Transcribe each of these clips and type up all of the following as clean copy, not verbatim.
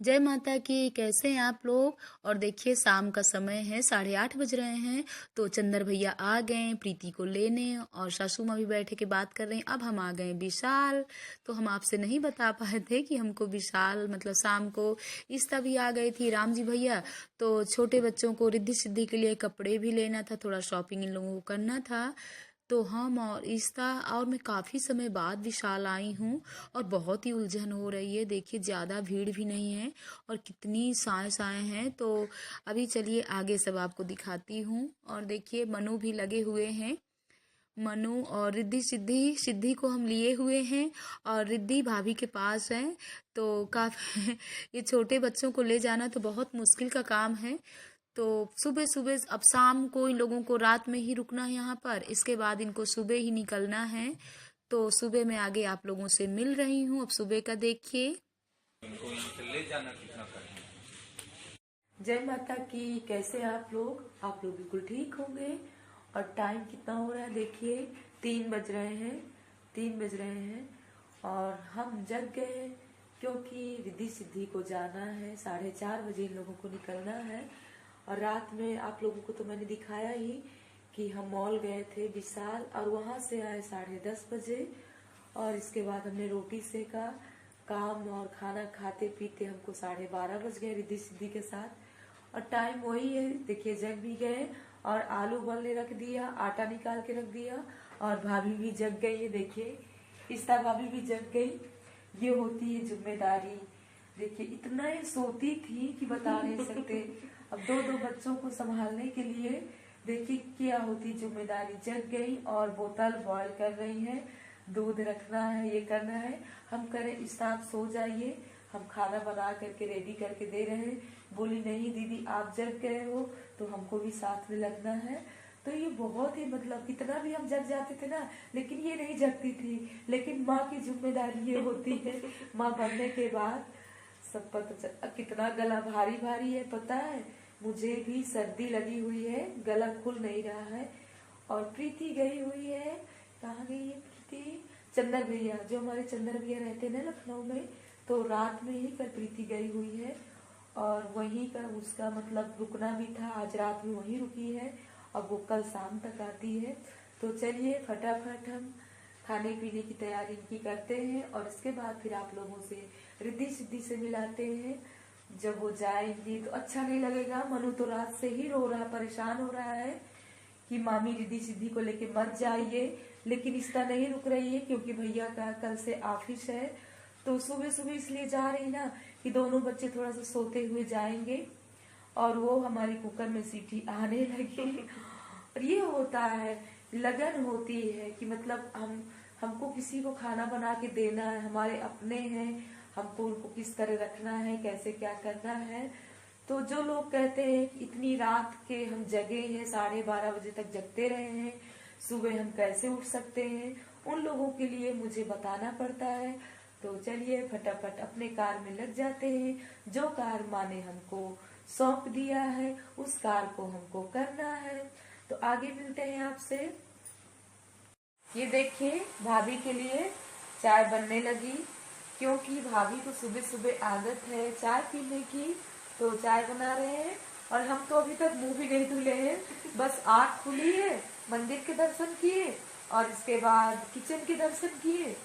जय माता की। कैसे हैं आप लोग। और देखिए शाम का समय है, 8:30 बज रहे हैं। तो चंदर भैया आ गए प्रीति को लेने और सासू माँ भी बैठे के बात कर रही हैं। अब हम आ गए विशाल। तो हम आपसे नहीं बता पाए थे कि हमको विशाल मतलब शाम को इस्ता भी आ गई थी, राम जी भैया। तो छोटे बच्चों को रिद्धि सिद्धि के लिए कपड़े भी लेना था, थोड़ा शॉपिंग इन लोगों को करना था। तो हम और इस्ता और मैं काफ़ी समय बाद विशाल आई हूँ और बहुत ही उलझन हो रही है। देखिए ज़्यादा भीड़ भी नहीं है और कितनी साएँ साएँ हैं। तो अभी चलिए आगे सब आपको दिखाती हूँ। और देखिए मनु भी लगे हुए हैं। मनु और रिद्धि सिद्धि सिद्धि को हम लिए हुए हैं और रिद्धि भाभी के पास है। तो काफ़ी ये छोटे बच्चों को ले जाना तो बहुत मुश्किल का काम है। तो सुबह सुबह अब शाम को इन लोगों को रात में ही रुकना है यहाँ पर, इसके बाद इनको सुबह ही निकलना है। तो सुबह मैं आगे आप लोगों से मिल रही हूँ। अब सुबह का देखिए। इनको यहाँ ले जाना कितना कठिन। जय माता की। कैसे आप लोग बिल्कुल ठीक होंगे। और टाइम कितना हो रहा है देखिए, 3 बज रहे हैं। 3 बज रहे हैं और हम जग गए क्योंकि रिद्धि सिद्धि को जाना है। 4:30 बजे इन लोगों को निकलना है। और रात में आप लोगों को तो मैंने दिखाया ही कि हम मॉल गए थे विशाल और वहां से आए 10:30 बजे। और इसके बाद हमने रोटी सेका, काम और खाना खाते पीते हमको 12:30 बज गए रिद्धि सिद्धि के साथ। और टाइम वही है देखिए, जग भी गए और आलू उबलने रख दिया, आटा निकाल के रख दिया। और भाभी भी जग गई है देखिए, इस्ता भाभी भी जग गई। ये होती है जिम्मेदारी। देखिए इतना ही सोती थी कि बता नहीं सकते। अब दो दो बच्चों को संभालने के लिए देखिए क्या होती जिम्मेदारी। जग गई और बोतल बॉईल कर रही है, दूध रखना है, ये करना है। हम करें इस आप सो जाइए, हम खाना बना करके रेडी करके दे रहे हैं। बोली नहीं दीदी आप जग गए हो तो हमको भी साथ में लगना है। तो ये बहुत ही मतलब कितना भी हम जग जाते थे ना, लेकिन ये नहीं जगती थी। लेकिन माँ की जिम्मेदारी ये होती है। माँ बनने के बाद सब पता चल। कितना गला भारी भारी है पता है, मुझे भी सर्दी लगी हुई है, गला खुल नहीं रहा है। और प्रीति गई हुई है, कहाँ गई है प्रीति? चंदर भैया, जो हमारे चंदर भैया रहते हैं ना लखनऊ में, तो रात में ही कल प्रीति गई हुई है। और वहीं का उसका मतलब रुकना भी था, आज रात में वहीं रुकी है और वो कल शाम तक आती है। तो चलिए फटाफट हम खाने पीने की तैयारी की करते हैं और इसके बाद फिर आप लोगों से रिद्धि सिद्धि से मिलाते हैं। जब वो जाएंगी तो अच्छा नहीं लगेगा। मनु तो रात से ही रो रहा, परेशान हो रहा है कि मामी रिद्धि सिद्धि को लेके मत जाइए। लेकिन इसका नहीं रुक रही है क्योंकि भैया का कल से ऑफिस है। तो सुबह सुबह इसलिए जा रही ना कि दोनों बच्चे थोड़ा सा सोते हुए जाएंगे और वो हमारी कुकर में सीटी आने लगी। और ये होता है, लगन होती है कि मतलब हमको किसी को खाना बना के देना है, हमारे अपने हैं, हमको उनको किस तरह रखना है, कैसे क्या करना है। तो जो लोग कहते हैं कि इतनी रात के हम जगे हैं, 12:30 बजे तक जगते रहे हैं, सुबह हम कैसे उठ सकते हैं, उन लोगों के लिए मुझे बताना पड़ता है। तो चलिए फटाफट अपने कार में लग जाते हैं। जो कार माँ ने हमको सौंप दिया है उस कार को हमको करना है। तो आगे मिलते हैं आपसे। ये देखिए भाभी के लिए चाय बनने लगी क्योंकि भाभी को सुबह सुबह आदत है चाय पीने की। तो चाय बना रहे हैं और हम तो अभी तक मुंह भी नहीं धुले हैं, बस आँख खुली है, मंदिर के दर्शन किए और इसके बाद किचन के दर्शन किए।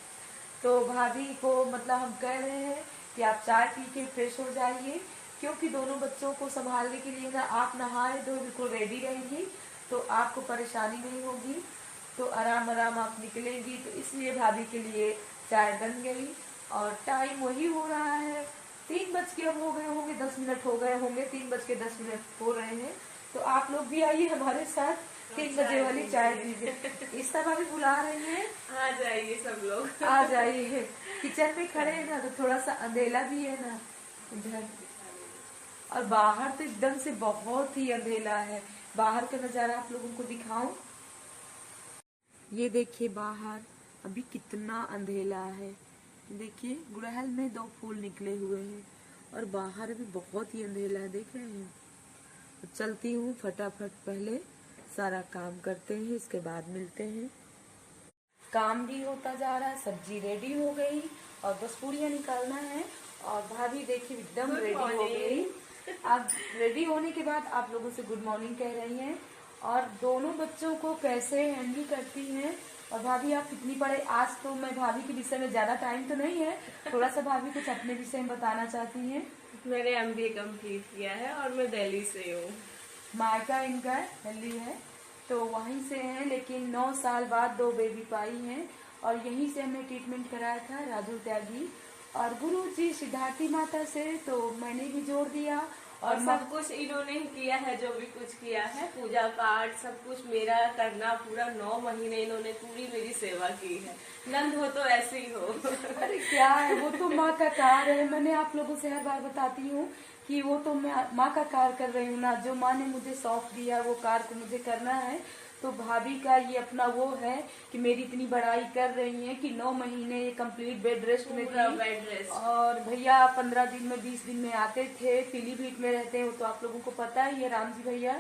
तो भाभी को मतलब हम कह रहे हैं कि आप चाय पी के फ्रेश हो जाइए क्योंकि दोनों बच्चों को संभालने के लिए ना आप नहाए तो बिल्कुल रेडी रहेंगी तो आपको परेशानी नहीं होगी। तो आराम आराम आप निकलेंगी। तो इसलिए भाभी के लिए चाय बन गई और टाइम वही हो रहा है, 3 बज के अब हो गए होंगे, 10 मिनट हो गए होंगे, 3:10 हो रहे हैं। तो आप लोग भी आइए हमारे साथ, 3 बजे वाली चाय पीजिए। इस तरह भी बुला रही हैं, आ जाइए सब लोग। आ जाइए। किचन में खड़े हैं ना तो थोड़ा सा अंधेला भी है ना इधर, और बाहर तो एकदम से बहुत ही अंधेला है। बाहर का नजारा आप लोगों को दिखाऊं। ये देखिए बाहर अभी कितना अंधेला है। देखिए गुड़हल में 2 फूल निकले हुए हैं और बाहर भी बहुत ही अंधेला है, देख रहे हैं। तो चलती हूँ फटाफट, पहले सारा काम करते हैं, इसके बाद मिलते हैं। काम भी होता जा रहा है, सब्जी रेडी हो गई और बस पूड़ियाँ निकालना है और भाभी देखिए एकदम Good रेडी हो morning. गई। अब रेडी होने के बाद आप लोगों से गुड मॉर्निंग कह रही हैं और दोनों बच्चों को कैसे हैंडल करती हैं। और भाभी आप कितनी पढ़े, आज तो मैं भाभी के विषय में ज्यादा टाइम तो नहीं है, थोड़ा सा भाभी कुछ अपने विषय में बताना चाहती हैं। मैंने MBA कंप्लीट किया है और मैं दिल्ली से हूँ। मायका इनका दिल्ली है, तो वहीं से हैं, लेकिन 9 साल बाद 2 बेबी पाई हैं और यहीं से हमने ट्रीटमेंट कराया था राजू त्यागी और गुरु जी सिद्धार्थी माता से, तो मैंने भी जोड़ दिया। और सब कुछ इन्होंने ही किया है, जो भी कुछ किया है, पूजा पाठ सब कुछ मेरा करना, पूरा 9 महीने इन्होंने पूरी मेरी सेवा की है। नंद हो तो ऐसे ही हो। अरे क्या है, वो तो माँ का कार्य है। मैंने आप लोगों से हर बार बताती हूँ कि वो तो मैं माँ का कार्य कर रही हूँ ना, जो माँ ने मुझे सौंप दिया वो कार्य को मुझे करना है। तो भाभी का ये अपना वो है कि मेरी इतनी बड़ाई कर रही है कि 9 महीने ये कंप्लीट बेड रेस्ट में पूरा थी। Bed rest. और भैया 15 दिन में 20 दिन में आते थे, पीलीभीत में रहते हो तो आप लोगों को पता ही है राम जी भैया।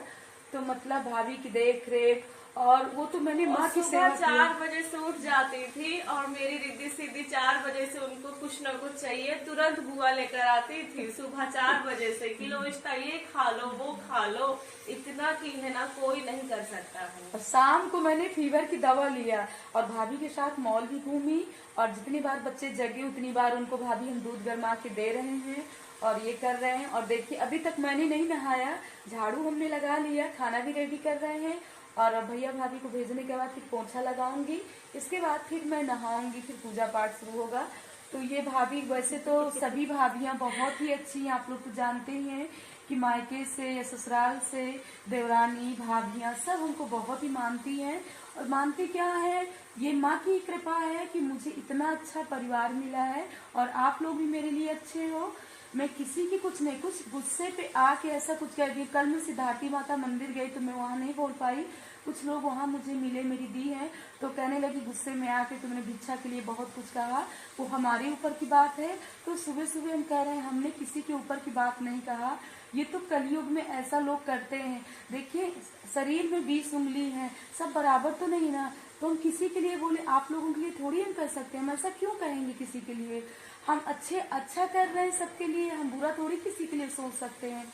तो मतलब भाभी की देख रेख और वो तो मैंने माँ की सेवा सुबह की। 4 बजे से उठ जाती थी और मेरी रिद्धि सिद्धि 4 बजे से उनको कुछ न कुछ चाहिए, तुरंत बुआ लेकर आती थी सुबह 4 बजे से, किलो इश्ता ये खा लो वो खा लो, इतना की है ना कोई नहीं कर सकता है। और शाम को मैंने फीवर की दवा लिया और भाभी के साथ मॉल भी घूमी और जितनी बार बच्चे जगे उतनी बार उनको भाभी हम दूध गर्मा के दे रहे हैं और ये कर रहे हैं। और देखिए अभी तक मैंने नहीं नहाया, झाड़ू हमने लगा लिया, खाना भी रेडी कर रहे हैं और भैया भाभी को भेजने के बाद फिर पोंछा लगाऊंगी, इसके बाद फिर मैं नहाऊंगी, फिर पूजा पाठ शुरू होगा। तो ये भाभी, वैसे तो सभी भाभियां बहुत ही अच्छी हैं, आप लोग तो जानते ही हैं कि मायके से या ससुराल से देवरानी भाभियां सब हमको बहुत ही मानती हैं। और मानती क्या है, ये माँ की कृपा है कि मुझे इतना अच्छा परिवार मिला है और आप लोग भी मेरे लिए अच्छे हो। मैं किसी की कुछ नहीं, कुछ गुस्से पे आके ऐसा कुछ कह दी। कल मैं सिद्धार्थी माता मंदिर गई तो मैं वहां नहीं बोल पाई, कुछ लोग वहां मुझे मिले, मेरी दी है, तो कहने लगी गुस्से में आके तुमने भिक्षा के लिए बहुत कुछ कहा, वो हमारे ऊपर की बात है। तो सुबह सुबह हम कह रहे हैं हमने किसी के ऊपर की बात नहीं कहा, ये तो कलयुग में ऐसा लोग करते हैं। देखिए शरीर में 20 उंगली है, सब बराबर तो नहीं ना, तो हम किसी के लिए बोले, आप लोगों के लिए थोड़ी हम कर सकते हैं, हम ऐसा क्यों कहेंगे किसी के लिए। हम अच्छा कर रहे हैं सबके लिए, हम बुरा थोड़ी किसी के लिए सोच सकते हैं।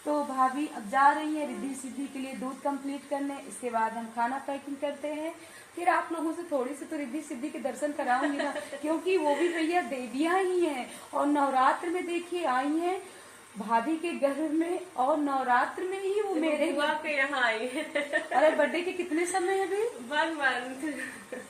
तो भाभी अब जा रही है रिद्धि सिद्धि के लिए दूध कंप्लीट करने, इसके बाद हम खाना पैकिंग करते हैं, फिर आप लोगों से थोड़ी सी तो रिद्धि सिद्धि के दर्शन कराऊंगी ना, क्योंकि वो भी भैया देवियां ही हैं और नवरात्र में देखिए आई हैं भाभी के घर में और नवरात्र में ही वो मेरे बुआ के यहाँ आई है। अरे बर्थडे के कितने समय है अभी? 1 मंथ।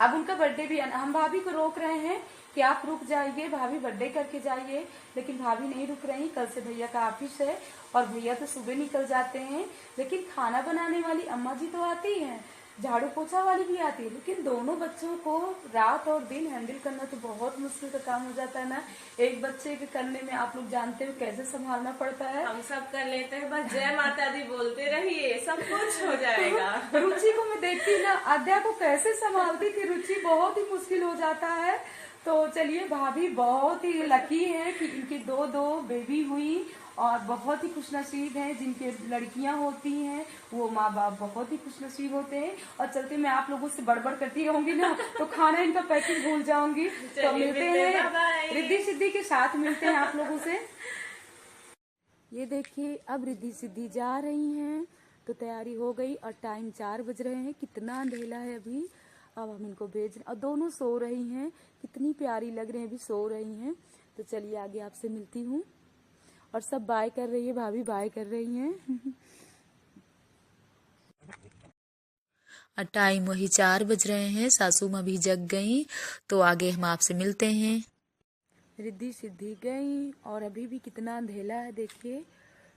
अब उनका बर्थडे भी हम भाभी को रोक रहे हैं कि आप रुक जाइए, भाभी बर्थडे करके जाइए, लेकिन भाभी नहीं रुक रही। कल से भैया का ऑफिस है और भैया तो सुबह निकल जाते हैं, लेकिन खाना बनाने वाली अम्मा जी तो आती हैं, झाड़ू पोछा वाली भी आती है, लेकिन दोनों बच्चों को रात और दिन हैंडल करना तो बहुत मुश्किल का काम हो जाता है ना। एक बच्चे के करने में आप लोग जानते हो कैसे संभालना पड़ता है। हम सब कर लेते हैं, बस जय माता दी बोलते रहिए, सब कुछ हो जाएगा। रुचि को मैं देखती ना, आद्या को कैसे संभालती थी, रुचि बहुत ही मुश्किल हो जाता है। तो चलिए भाभी बहुत ही लकी है कि इनकी 2 बेबी हुई और बहुत ही खुशनसीब हैं जिनके लड़कियां होती हैं, वो माँ बाप बहुत ही खुशनसीब होते हैं। और चलते मैं आप लोगों से बड़बड़ करती रहूंगी ना तो खाना इनका पैकिंग भूल जाऊंगी। तो मिलते हैं रिद्धि सिद्धि के साथ, मिलते हैं आप लोगों से। ये देखिए अब रिद्धि सिद्धि जा रही हैं, तो तैयारी हो गई और टाइम 4 बज रहे हैं, कितना अंधेला है अभी। अब हम इनको भेज और दोनों सो रही हैं, कितनी प्यारी लग रही हैं, अभी सो रही हैं। तो चलिए आगे आपसे मिलती हूँ। और सब बाय कर रही है, भाभी बाय कर रही हैं। और टाइम वही 4 बज रहे हैं, सासू माँ भी जग गई, तो आगे हम आपसे मिलते हैं। रिद्धि सिद्धि गई और अभी भी कितना अंधेला है देखिए।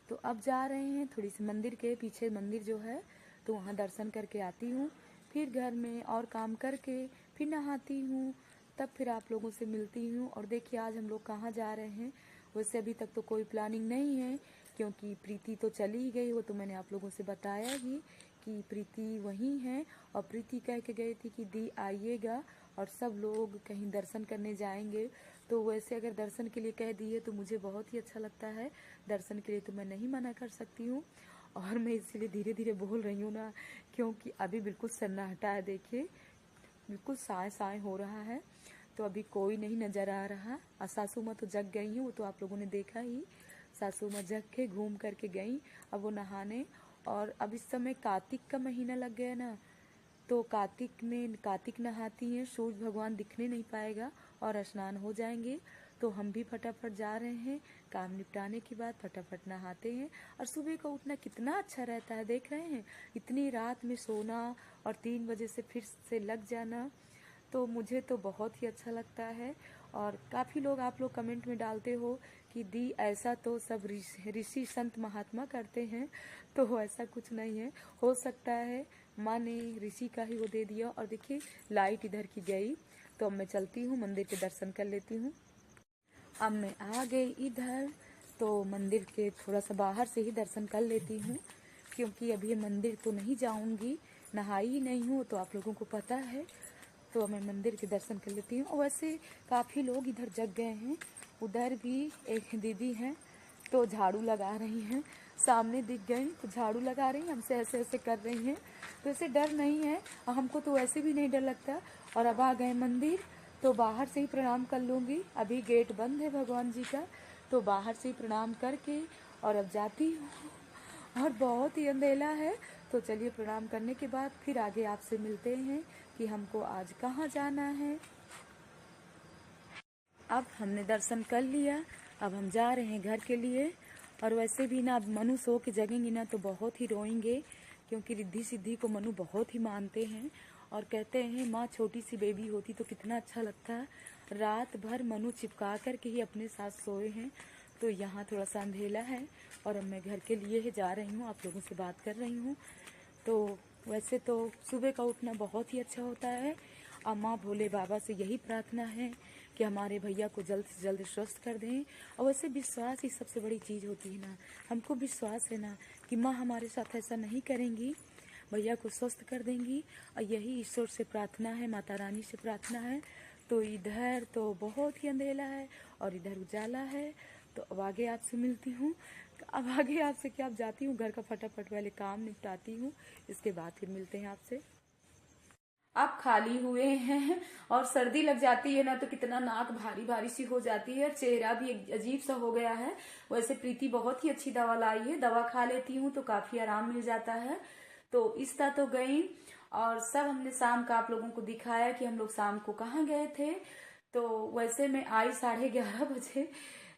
तो अब जा रहे हैं थोड़ी सी मंदिर के पीछे, मंदिर जो है तो वहाँ दर्शन करके आती हूँ, फिर घर में और काम करके फिर नहाती हूँ, तब फिर आप लोगों से मिलती हूँ। और देखिए आज हम लोग कहाँ जा रहे हैं, वैसे अभी तक तो कोई प्लानिंग नहीं है, क्योंकि प्रीति तो चली गई, वो तो मैंने आप लोगों से बताया ही कि प्रीति वहीं है। और प्रीति कह के गई थी कि दी आइएगा और सब लोग कहीं दर्शन करने जाएंगे। तो वैसे अगर दर्शन के लिए कह दिए तो मुझे बहुत ही अच्छा लगता है, दर्शन के लिए तो मैं नहीं मना कर सकती हूँ। और मैं इसीलिए धीरे धीरे बोल रही हूँ ना, क्योंकि अभी बिल्कुल सन्नाटा है, देखिए बिल्कुल साय साय हो रहा है। तो अभी कोई नहीं नजर आ रहा। और सासू माँ तो जग गई हैं, वो तो आप लोगों ने देखा ही। सासू माँ जग के घूम करके गई अब वो नहाने। और अब इस समय कार्तिक का महीना लग गया ना, तो कार्तिक में कार्तिक नहाती हैं, सूर्य भगवान दिखने नहीं पाएगा और स्नान हो जाएंगे। तो हम भी फटाफट जा रहे हैं, काम निपटाने के बाद फटाफट नहाते हैं। और सुबह का उठना कितना अच्छा रहता है, देख रहे हैं, इतनी रात में सोना और 3 बजे से फिर से लग जाना, तो मुझे तो बहुत ही अच्छा लगता है। और काफ़ी लोग आप लोग कमेंट में डालते हो कि दी ऐसा तो सब ऋषि संत महात्मा करते हैं, तो ऐसा कुछ नहीं है। हो सकता है माँ ने ऋषि का ही वो दे दिया। और देखिए लाइट इधर की गई, तो अब मैं चलती हूँ मंदिर के दर्शन कर लेती हूँ। अब मैं आ गई इधर, तो मंदिर के थोड़ा सा बाहर से ही दर्शन कर लेती हूँ, क्योंकि अभी मंदिर तो नहीं जाऊँगी, नहाई ही नहीं हूँ, तो आप लोगों को पता है। तो मैं मंदिर के दर्शन कर लेती हूँ। और वैसे काफ़ी लोग इधर जग गए हैं। उधर भी एक दीदी हैं, तो झाड़ू लगा रही हैं, सामने दिख गई तो झाड़ू लगा रही हैं, हमसे ऐसे ऐसे कर रही हैं। तो ऐसे डर नहीं है, और हमको तो वैसे भी नहीं डर लगता। और अब आ गए मंदिर, तो बाहर से ही प्रणाम कर लूँगी। अभी गेट बंद है भगवान जी का, तो बाहर से ही प्रणाम करके और अब जाती हूँ। और बहुत ही अंधेला है, तो चलिए प्रणाम करने के बाद फिर आगे आपसे मिलते हैं कि हमको आज कहाँ जाना है। अब हमने दर्शन कर लिया, अब हम जा रहे हैं घर के लिए। और वैसे भी ना अब मनु सो के जगेंगी ना तो बहुत ही रोएंगे, क्योंकि रिद्धि सिद्धि को मनु बहुत ही मानते हैं। और कहते हैं माँ छोटी सी बेबी होती तो कितना अच्छा लगता। रात भर मनु चिपका कर के ही अपने साथ सोए हैं। तो यहाँ थोड़ा सा अंधेला है, और अब मैं घर के लिए ही जा रही हूँ, आप लोगों से बात कर रही हूँ। तो वैसे तो सुबह का उठना बहुत ही अच्छा होता है। और माँ भोले बाबा से यही प्रार्थना है कि हमारे भैया को जल्द से जल्द स्वस्थ कर दें। और वैसे विश्वास ही सबसे बड़ी चीज़ होती है ना, हमको विश्वास है ना कि माँ हमारे साथ ऐसा नहीं करेंगी, भैया को स्वस्थ कर देंगी। और यही ईश्वर से प्रार्थना है, माता रानी से प्रार्थना है। तो इधर तो बहुत ही अंधेला है और इधर उजाला है। तो अब आगे आपसे मिलती हूँ। अब आगे आपसे क्या, अब जाती हूँ घर का फटाफट पहले काम निपटाती हूँ, इसके बाद फिर मिलते हैं आपसे। आप खाली हुए हैं और सर्दी लग जाती है ना, तो कितना नाक भारी भारी सी हो जाती है, चेहरा भी एक अजीब सा हो गया है। वैसे प्रीति बहुत ही अच्छी दवा लाई है, दवा खा लेती हूँ तो काफी आराम मिल जाता है। तो इस्ता तो गई, और सब हमने शाम का आप लोगों को दिखाया कि हम लोग शाम को कहाँ गए थे। तो वैसे मैं आई 11:30 बजे,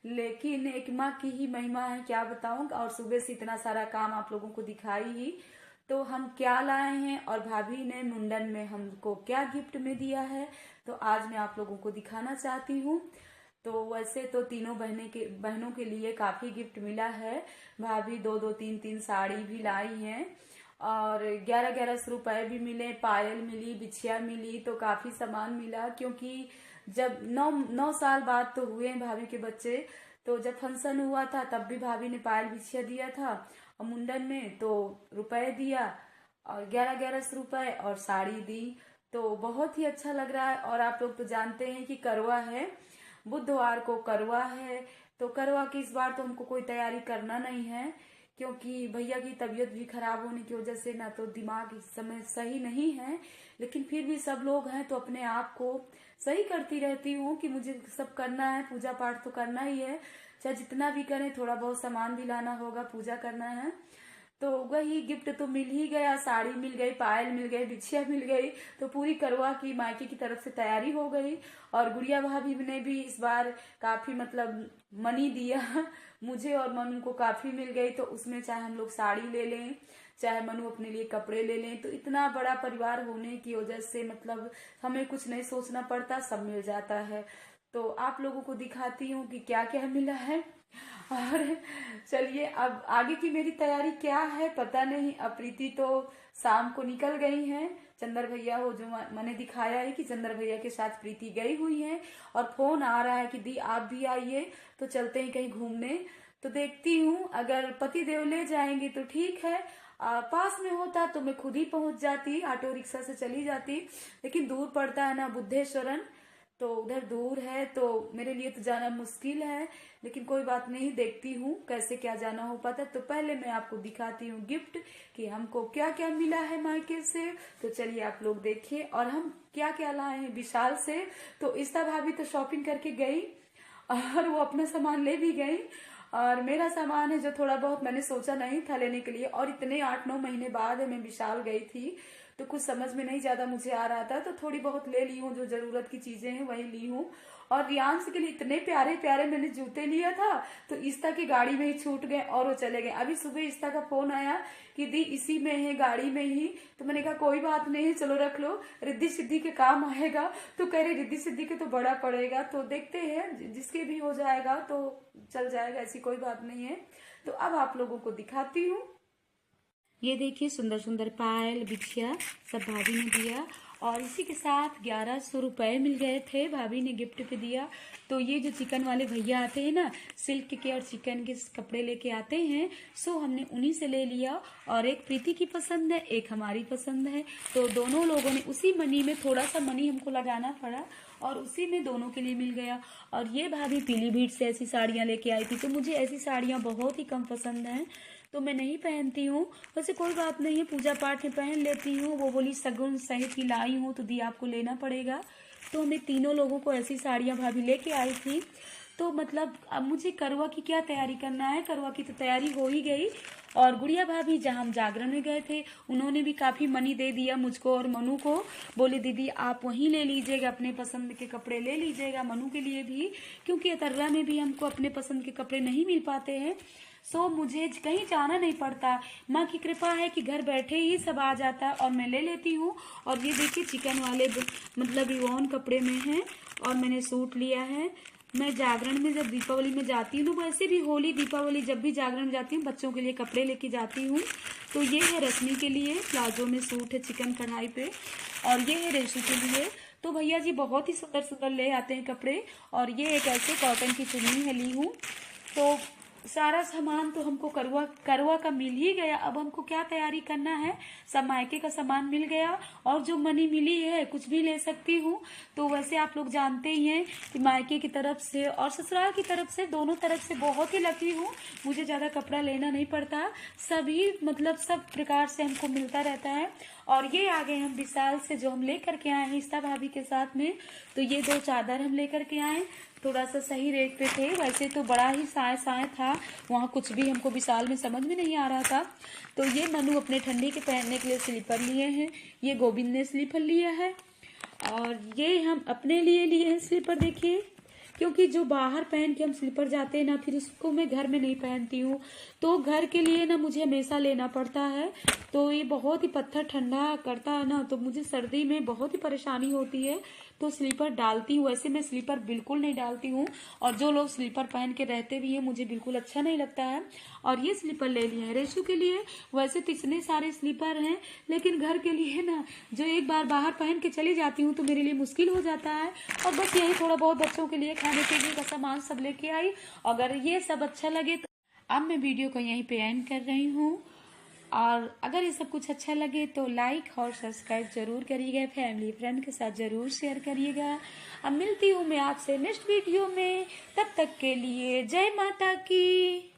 लेकिन एक माँ की ही महिमा है, क्या बताऊं। और सुबह से इतना सारा काम आप लोगों को दिखाई ही। तो हम क्या लाए हैं और भाभी ने मुंडन में हमको क्या गिफ्ट में दिया है, तो आज मैं आप लोगों को दिखाना चाहती हूँ। तो वैसे तो तीनों बहनों के लिए काफी गिफ्ट मिला है। भाभी 2-2, 3-3 साड़ी भी लाई हैं, और 11-11 रुपए भी मिले, पायल मिली, बिछिया मिली, तो काफी सामान मिला। क्योंकि जब 9 साल बाद तो हुए हैं भाभी के बच्चे, तो जब फंक्शन हुआ था तब भी भाभी ने पायल बिछिया दिया था, और मुंडन में तो रुपए दिया, और 11-11 रुपए और साड़ी दी। तो बहुत ही अच्छा लग रहा है। और आप लोग तो जानते हैं कि करवा है, बुधवार को करवा है। तो करवा की इस बार तो हमको कोई तैयारी करना नहीं है, क्योंकि भैया की तबीयत भी खराब होने की वजह से ना तो दिमाग इस समय सही नहीं है। लेकिन फिर भी सब लोग हैं तो अपने आप को सही करती रहती हूँ कि मुझे सब करना है, पूजा पाठ तो करना ही है, चाहे जितना भी करें, थोड़ा बहुत सामान भी लाना होगा, पूजा करना है। तो वही गिफ्ट तो मिल ही गया, साड़ी मिल गई, पायल मिल गई, बिछिया मिल गई, तो पूरी करवा की मायके की तरफ से तैयारी हो गई। और गुड़िया भाभी ने भी इस बार काफी मतलब मनी दिया मुझे और मनु को काफी मिल गई। तो उसमें चाहे हम लोग साड़ी ले लें, चाहे मनु अपने लिए कपड़े ले लें, तो इतना बड़ा परिवार होने की वजह से मतलब हमें कुछ नहीं सोचना पड़ता, सब मिल जाता है। तो आप लोगों को दिखाती हूँ कि क्या क्या मिला है। और चलिए अब आगे की मेरी तैयारी क्या है पता नहीं। अब प्रीति तो शाम को निकल गई हैं, चंदर भैया हो जो मैंने दिखाया है कि चंदर भैया के साथ प्रीति गई हुई हैं। और फोन आ रहा है कि दी आप भी आइए, तो चलते हैं कहीं घूमने। तो देखती हूँ, अगर पति देव ले जाएंगे तो ठीक है, पास में होता तो मैं खुद ही पहुंच जाती, ऑटो रिक्शा से चली जाती। लेकिन दूर पड़ता है ना बुद्धेश्वरन, तो उधर दूर है, तो मेरे लिए तो जाना मुश्किल है, लेकिन कोई बात नहीं, देखती हूँ कैसे क्या जाना हो पाता। तो पहले मैं आपको दिखाती हूँ गिफ्ट कि हमको क्या क्या मिला है मायके से। तो चलिए आप लोग देखिए, और हम क्या क्या लाए हैं विशाल से। तो इस्ता भाभी तो शॉपिंग करके गई और वो अपना सामान ले भी गई, और मेरा सामान है जो थोड़ा बहुत मैंने सोचा नहीं था लेने के लिए, और इतने 8-9 महीने बाद मैं विशाल गई थी, तो कुछ समझ में नहीं ज्यादा मुझे आ रहा था, तो थोड़ी बहुत ले ली हूँ, जो जरूरत की चीजें हैं वही ली हूँ। और रियांश के लिए इतने प्यारे प्यारे मैंने जूते लिया था, तो इस्ता की गाड़ी में ही छूट गए और वो चले गए। अभी सुबह इस्ता का फोन आया कि दी इसी में है, गाड़ी में ही। तो मैंने कहा कोई बात नहीं, चलो रख लो, रिद्धि सिद्धि के काम आएगा। तो कह रहे रिद्धि सिद्धि के तो बड़ा पड़ेगा, तो देखते हैं, जिसके भी हो जाएगा तो चल जाएगा, ऐसी कोई बात नहीं है। तो अब आप लोगों को दिखाती हूँ। ये देखिए सुंदर सुंदर पायल बिछिया सब भाभी ने दिया, और इसी के साथ 1100 रुपए मिल गए थे, भाभी ने गिफ्ट पे दिया। तो ये जो चिकन वाले भैया आते हैं ना, सिल्क के और चिकन के कपड़े लेके आते हैं, सो हमने उन्हीं से ले लिया। और एक प्रीति की पसंद है, एक हमारी पसंद है, तो दोनों लोगों ने उसी मनी में, थोड़ा सा मनी हमको लगाना पड़ा और उसी में दोनों के लिए मिल गया। और ये भाभी पीलीभीत से ऐसी साड़ियां लेके आई थी, तो मुझे ऐसी साड़ियां बहुत ही कम पसंद हैं, तो मैं नहीं पहनती हूँ। वैसे कोई बात नहीं है, पूजा पाठ में पहन लेती हूँ। वो बोली सगुन सहित ही लाई हूँ, तो दी आपको लेना पड़ेगा। तो हमें तीनों लोगों को ऐसी साड़ियाँ भाभी लेके आई थी। तो मतलब अब मुझे करवा की क्या तैयारी करना है, करवा की तो तैयारी हो ही गई। और गुड़िया भाभी जहाँ हम जागरण में गए थे, उन्होंने भी काफी मनी दे दिया मुझको और मनु को। बोले दीदी आप वहीं ले लीजिएगा, अपने पसंद के कपड़े ले लीजिएगा, मनु के लिए भी, क्योंकि अतर्रा में भी हमको अपने पसंद के कपड़े नहीं मिल पाते हैं। सो मुझे कहीं जाना नहीं पड़ता, माँ की कृपा है कि घर बैठे ही सब आ जाता है और मैं ले लेती हूँ। और ये देखिए चिकन वाले मतलब रिवॉन कपड़े में है, और मैंने सूट लिया है। मैं जागरण में जब दीपावली में जाती हूँ, वैसे भी होली दीपावली जब भी जागरण में जाती हूँ, बच्चों के लिए कपड़े लेके जाती हूँ। तो ये है रश्मि के लिए, प्लाजो में सूट है चिकन कढ़ाई पे, और ये है रेशू के लिए। तो भैया जी बहुत ही सुंदर सुंदर ले आते हैं कपड़े। और ये एक ऐसे कॉटन की चुन्नी है ली हूँ। तो सारा सामान तो हमको करवा का मिल ही गया। अब हमको क्या तैयारी करना है, सब मायके का सामान मिल गया, और जो मनी मिली है कुछ भी ले सकती हूँ। तो वैसे आप लोग जानते ही हैं कि मायके की तरफ से और ससुराल की तरफ से, दोनों तरफ से बहुत ही लकी हूँ। मुझे ज्यादा कपड़ा लेना नहीं पड़ता, सभी मतलब सब प्रकार से हमको मिलता रहता है। और ये आ गए हम विशाल से, जो हम लेकर के आए हैं इस्ता भाभी के साथ में। तो ये 2 चादर हम लेकर के आए, थोड़ा सा सही रेट पे थे, वैसे तो बड़ा ही साय था, वहाँ कुछ भी हमको विशाल में समझ में नहीं आ रहा था। तो ये मनु अपने ठंडी के पहनने के लिए स्लीपर लिए हैं, ये गोविंद ने स्लीपर लिया है, और ये हम अपने लिए हैं स्लीपर। देखिए, क्योंकि जो बाहर पहन के हम स्लीपर जाते हैं ना, फिर उसको मैं घर में नहीं पहनती हूँ, तो घर के लिए ना मुझे हमेशा लेना पड़ता है। तो ये बहुत ही पत्थर ठंडा करता है ना, तो मुझे सर्दी में बहुत ही परेशानी होती है, तो स्लीपर डालती हूँ। वैसे मैं स्लीपर बिल्कुल नहीं डालती हूँ, और जो लोग स्लीपर पहन के रहते भी हैं मुझे बिल्कुल अच्छा नहीं लगता है। और ये स्लीपर ले लिए हैं रेशू के लिए। वैसे तो इतने सारे स्लीपर हैं, लेकिन घर के लिए ना, जो एक बार बाहर पहन के चली जाती हूँ तो मेरे लिए मुश्किल हो जाता है। और बस यही थोड़ा बहुत बच्चों के लिए खाने पीने का सामान सब लेके आई। अगर ये सब अच्छा लगे तो अब मैं वीडियो को यहीं पे एंड कर रही हूँ। और अगर ये सब कुछ अच्छा लगे तो लाइक और सब्सक्राइब जरूर करिएगा, फैमिली फ्रेंड के साथ जरूर शेयर करिएगा। अब मिलती हूँ मैं आपसे नेक्स्ट वीडियो में, तब तक के लिए जय माता की।